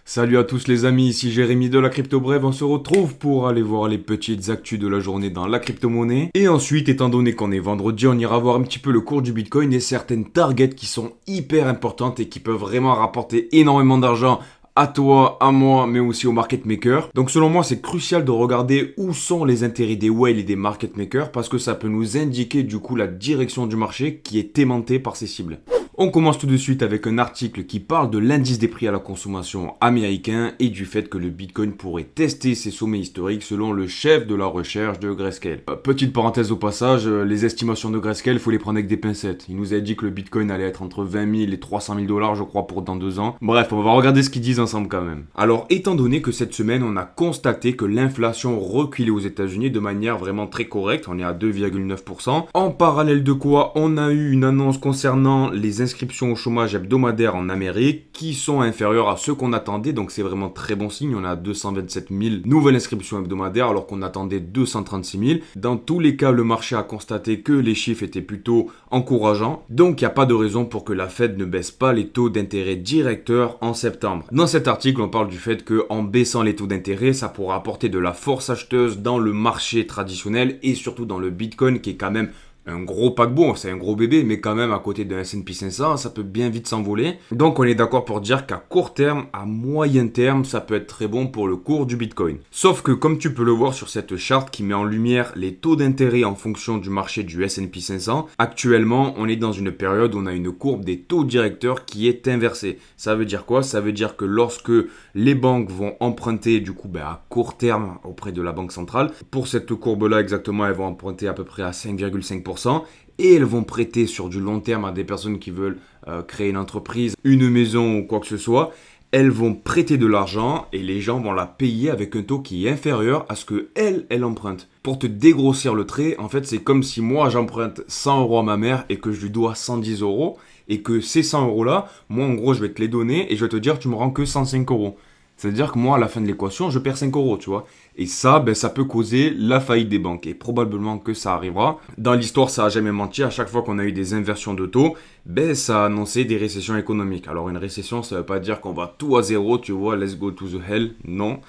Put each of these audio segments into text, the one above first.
Salut à tous les amis, ici Jérémy de la Crypto Brève. On se retrouve pour aller voir les petites actus de la journée dans la crypto-monnaie. Et ensuite, étant donné qu'on est vendredi, on ira voir un petit peu le cours du Bitcoin et certaines targets qui sont hyper importantes et qui peuvent vraiment rapporter énormément d'argent à toi, à moi, mais aussi aux market makers. Donc selon moi, c'est crucial de regarder où sont les intérêts des whales et des market makers parce que ça peut nous indiquer du coup la direction du marché qui est aimantée par ces cibles. On commence tout de suite avec un article qui parle de l'indice des prix à la consommation américain et du fait que le Bitcoin pourrait tester ses sommets historiques selon le chef de la recherche de Grayscale. Petite parenthèse au passage, les estimations de Grayscale, il faut les prendre avec des pincettes. Il nous a dit que le Bitcoin allait être entre 20 000 et 300 000 dollars, je crois, pour dans 2 ans. Bref, on va regarder ce qu'ils disent ensemble quand même. Alors, étant donné que cette semaine, on a constaté que l'inflation reculait aux États-Unis de manière vraiment très correcte, on est à 2,9%. En parallèle de quoi, on a eu une annonce concernant les inscriptions au chômage hebdomadaire en Amérique qui sont inférieures à ce qu'on attendait, donc c'est vraiment très bon signe. On a 227 000 nouvelles inscriptions hebdomadaires alors qu'on attendait 236 000. Dans tous les cas, le marché a constaté que les chiffres étaient plutôt encourageants, donc il n'y a pas de raison pour que la Fed ne baisse pas les taux d'intérêt directeurs en septembre. Dans cet article, on parle du fait qu'en baissant les taux d'intérêt, ça pourra apporter de la force acheteuse dans le marché traditionnel et surtout dans le Bitcoin qui est quand même un gros paquebot, c'est un gros bébé, mais quand même à côté d'un S&P 500, ça peut bien vite s'envoler. Donc on est d'accord pour dire qu'à court terme, à moyen terme, ça peut être très bon pour le cours du Bitcoin. Sauf que comme tu peux le voir sur cette charte qui met en lumière les taux d'intérêt en fonction du marché du S&P 500, actuellement on est dans une période où on a une courbe des taux directeurs qui est inversée. Ça veut dire quoi? Ça veut dire que lorsque les banques vont emprunter du coup à court terme auprès de la banque centrale, pour cette courbe-là exactement, elles vont emprunter à peu près à 5,5%. Et elles vont prêter sur du long terme à des personnes qui veulent créer une entreprise, une maison ou quoi que ce soit. Elles vont prêter de l'argent et les gens vont la payer avec un taux qui est inférieur à ce que elle emprunte. Pour te dégrossir le trait, en fait, c'est comme si moi j'emprunte 100 euros à ma mère et que je lui dois 110 euros et que ces 100 euros là, moi en gros je vais te les donner et je vais te dire tu me rends que 105 euros. C'est-à-dire que moi, à la fin de l'équation, je perds 5 euros, tu vois. Et ça, ça peut causer la faillite des banques. Et probablement que ça arrivera. Dans l'histoire, ça n'a jamais menti. À chaque fois qu'on a eu des inversions de taux, ça a annoncé des récessions économiques. Alors, une récession, ça ne veut pas dire qu'on va tout à zéro, tu vois, let's go to the hell. Non.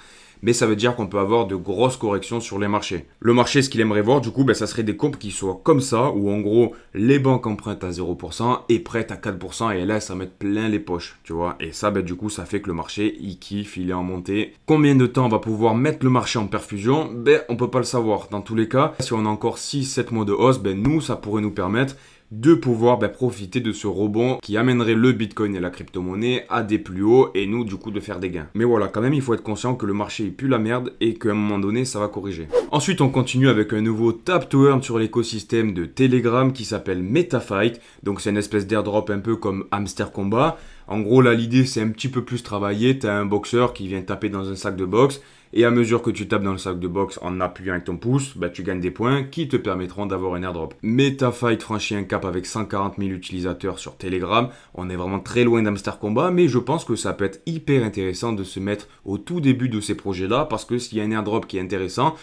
Mais ça veut dire qu'on peut avoir de grosses corrections sur les marchés. Le marché, ce qu'il aimerait voir, du coup, ça serait des courbes qui soient comme ça, où en gros, les banques empruntent à 0% et prêtent à 4% et laissent à mettre plein les poches, tu vois. Et ça, du coup, ça fait que le marché, il kiffe, il est en montée. Combien de temps on va pouvoir mettre le marché en perfusion? On peut pas le savoir. Dans tous les cas, si on a encore 6-7 mois de hausse, nous, ça pourrait nous permettre de pouvoir profiter de ce rebond qui amènerait le Bitcoin et la crypto-monnaie à des plus hauts et nous du coup de faire des gains. Mais voilà, quand même il faut être conscient que le marché pue la merde et qu'à un moment donné ça va corriger. Ensuite on continue avec un nouveau tap to earn sur l'écosystème de Telegram qui s'appelle MetaFight. Donc c'est une espèce d'airdrop un peu comme Hamster Combat. En gros là l'idée c'est un petit peu plus travaillé, tu as un boxeur qui vient taper dans un sac de boxe. Et à mesure que tu tapes dans le sac de boxe en appuyant avec ton pouce, tu gagnes des points qui te permettront d'avoir un airdrop. MetaFight franchit un cap avec 140 000 utilisateurs sur Telegram. On est vraiment très loin d'Hamster Combat, mais je pense que ça peut être hyper intéressant de se mettre au tout début de ces projets-là, parce que s'il y a un airdrop qui est intéressant,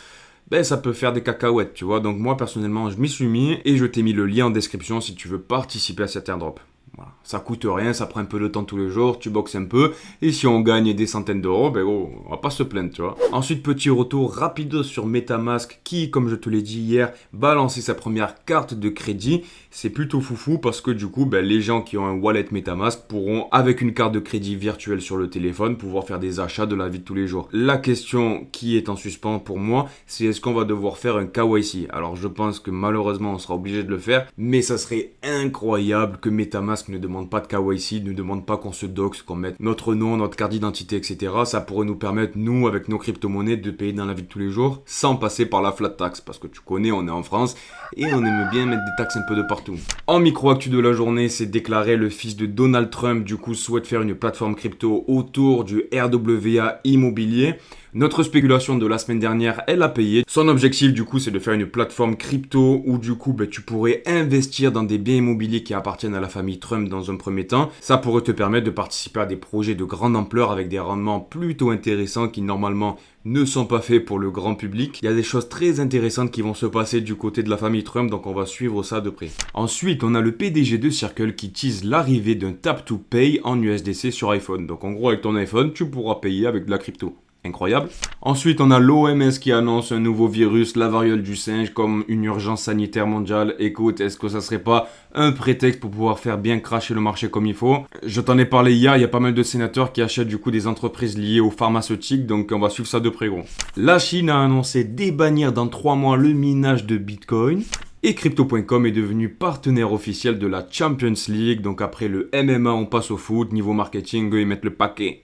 ça peut faire des cacahuètes, tu vois. Donc moi, personnellement, je m'y suis mis et je t'ai mis le lien en description si tu veux participer à cet airdrop. Voilà. Ça coûte rien, ça prend un peu de temps tous les jours, tu boxes un peu, et si on gagne des centaines d'euros, on va pas se plaindre, tu vois. Ensuite, petit retour rapide sur MetaMask qui, comme je te l'ai dit hier, va lancer sa première carte de crédit. C'est plutôt foufou parce que du coup, les gens qui ont un wallet MetaMask pourront, avec une carte de crédit virtuelle sur le téléphone, pouvoir faire des achats de la vie de tous les jours. La question qui est en suspens pour moi, c'est est-ce qu'on va devoir faire un KYC? Alors je pense que malheureusement on sera obligé de le faire, mais ça serait incroyable que MetaMask ne demande pas de KYC, ne demande pas qu'on se doxe, qu'on mette notre nom, notre carte d'identité, etc. Ça pourrait nous permettre, nous, avec nos crypto-monnaies, de payer dans la vie de tous les jours sans passer par la flat tax. Parce que tu connais, on est en France et on aime bien mettre des taxes un peu de partout. En micro-actu de la journée, c'est déclaré le fils de Donald Trump, du coup, souhaite faire une plateforme crypto autour du RWA immobilier. Notre spéculation de la semaine dernière, elle a payé. Son objectif, du coup, c'est de faire une plateforme crypto où, du coup, tu pourrais investir dans des biens immobiliers qui appartiennent à la famille Trump Trump dans un premier temps, ça pourrait te permettre de participer à des projets de grande ampleur avec des rendements plutôt intéressants qui normalement ne sont pas faits pour le grand public. Il y a des choses très intéressantes qui vont se passer du côté de la famille Trump, donc on va suivre ça de près. Ensuite, on a le PDG de Circle qui tease l'arrivée d'un tap to pay en USDC sur iPhone. Donc en gros, avec ton iPhone, tu pourras payer avec de la crypto. Incroyable. Ensuite, on a l'OMS qui annonce un nouveau virus, la variole du singe, comme une urgence sanitaire mondiale. Écoute, est-ce que ça serait pas un prétexte pour pouvoir faire bien cracher le marché comme il faut? Je t'en ai parlé hier, il y a pas mal de sénateurs qui achètent du coup des entreprises liées aux pharmaceutiques, donc on va suivre ça de près gros. La Chine a annoncé débannir dans 3 mois le minage de Bitcoin. Et Crypto.com est devenu partenaire officiel de la Champions League. Donc après le MMA, on passe au foot. Niveau marketing, ils mettent le paquet.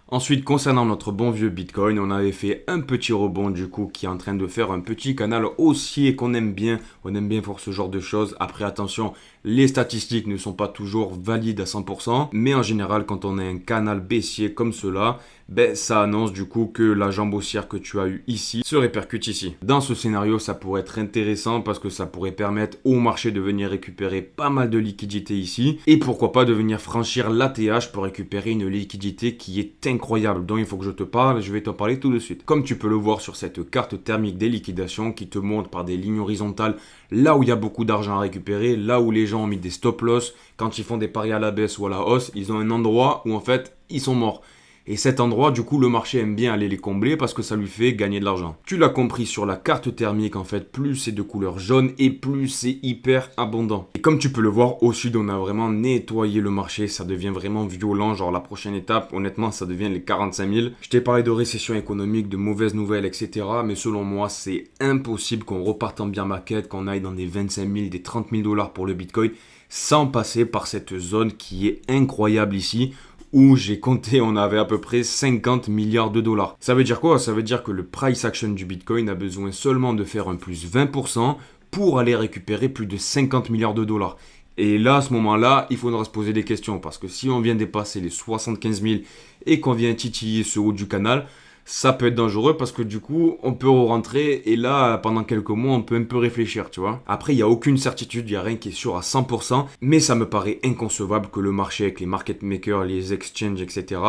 Ensuite, concernant notre bon vieux Bitcoin, on avait fait un petit rebond du coup qui est en train de faire un petit canal haussier qu'on aime bien. On aime bien pour ce genre de choses. Après, attention, les statistiques ne sont pas toujours valides à 100%. Mais en général, quand on a un canal baissier comme cela, ça annonce du coup que la jambe haussière que tu as eue ici se répercute ici. Dans ce scénario, ça pourrait être intéressant parce que ça pourrait permettre au marché de venir récupérer pas mal de liquidités ici. Et pourquoi pas de venir franchir l'ATH pour récupérer une liquidité qui est incroyable, dont il faut que je te parle. Je vais t'en parler tout de suite. Comme tu peux le voir sur cette carte thermique des liquidations qui te montre par des lignes horizontales là où il y a beaucoup d'argent à récupérer, là où les gens ont mis des stop loss. Quand ils font des paris à la baisse ou à la hausse, ils ont un endroit où en fait ils sont morts. Et cet endroit, du coup, le marché aime bien aller les combler parce que ça lui fait gagner de l'argent. Tu l'as compris sur la carte thermique, en fait, plus c'est de couleur jaune et plus c'est hyper abondant. Et comme tu peux le voir, au sud, on a vraiment nettoyé le marché. Ça devient vraiment violent. Genre, la prochaine étape, honnêtement, ça devient les 45 000. Je t'ai parlé de récession économique, de mauvaises nouvelles, etc. Mais selon moi, c'est impossible qu'on reparte en bear market, qu'on aille dans des 25 000, des 30 000 dollars pour le Bitcoin, sans passer par cette zone qui est incroyable ici, où j'ai compté, on avait à peu près 50 milliards de dollars. Ça veut dire quoi? Ça veut dire que le price action du Bitcoin a besoin seulement de faire un plus 20% pour aller récupérer plus de 50 milliards de dollars. Et là, à ce moment-là, il faudra se poser des questions parce que si on vient dépasser les 75 000 et qu'on vient titiller ce haut du canal, ça peut être dangereux parce que du coup, on peut rentrer et là, pendant quelques mois, on peut un peu réfléchir, tu vois. Après, il n'y a aucune certitude, il n'y a rien qui est sûr à 100%, mais ça me paraît inconcevable que le marché avec les market makers, les exchanges, etc.,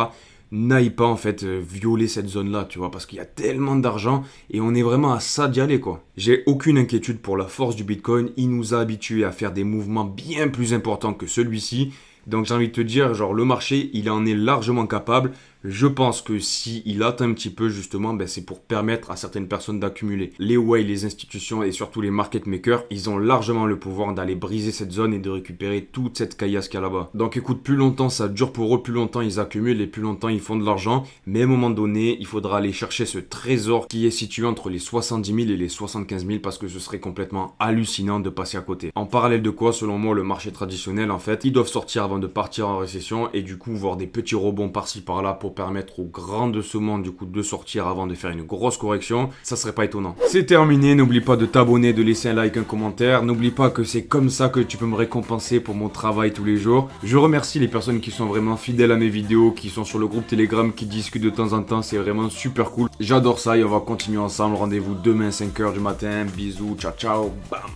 n'aille pas en fait violer cette zone-là, tu vois, parce qu'il y a tellement d'argent et on est vraiment à ça d'y aller, quoi. J'ai aucune inquiétude pour la force du Bitcoin, il nous a habitués à faire des mouvements bien plus importants que celui-ci. Donc j'ai envie de te dire, genre le marché, il en est largement capable. Je pense que si il atteint un petit peu justement, c'est pour permettre à certaines personnes d'accumuler. Les whales, les institutions et surtout les market makers, ils ont largement le pouvoir d'aller briser cette zone et de récupérer toute cette caillasse qu'il y a là-bas. Donc écoute, plus longtemps ça dure pour eux, plus longtemps ils accumulent et plus longtemps ils font de l'argent. Mais à un moment donné, il faudra aller chercher ce trésor qui est situé entre les 70 000 et les 75 000 parce que ce serait complètement hallucinant de passer à côté. En parallèle de quoi, selon moi, le marché traditionnel, en fait, ils doivent sortir avant de partir en récession et du coup voir des petits rebonds par-ci par-là pour permettre aux grands de ce monde du coup de sortir avant de faire une grosse correction, ça serait pas étonnant. C'est terminé, n'oublie pas de t'abonner, de laisser un like, un commentaire, n'oublie pas que c'est comme ça que tu peux me récompenser pour mon travail tous les jours. Je remercie les personnes qui sont vraiment fidèles à mes vidéos, qui sont sur le groupe Telegram, qui discutent de temps en temps, c'est vraiment super cool. J'adore ça et on va continuer ensemble, rendez-vous demain 5h du matin, bisous, ciao ciao, bam.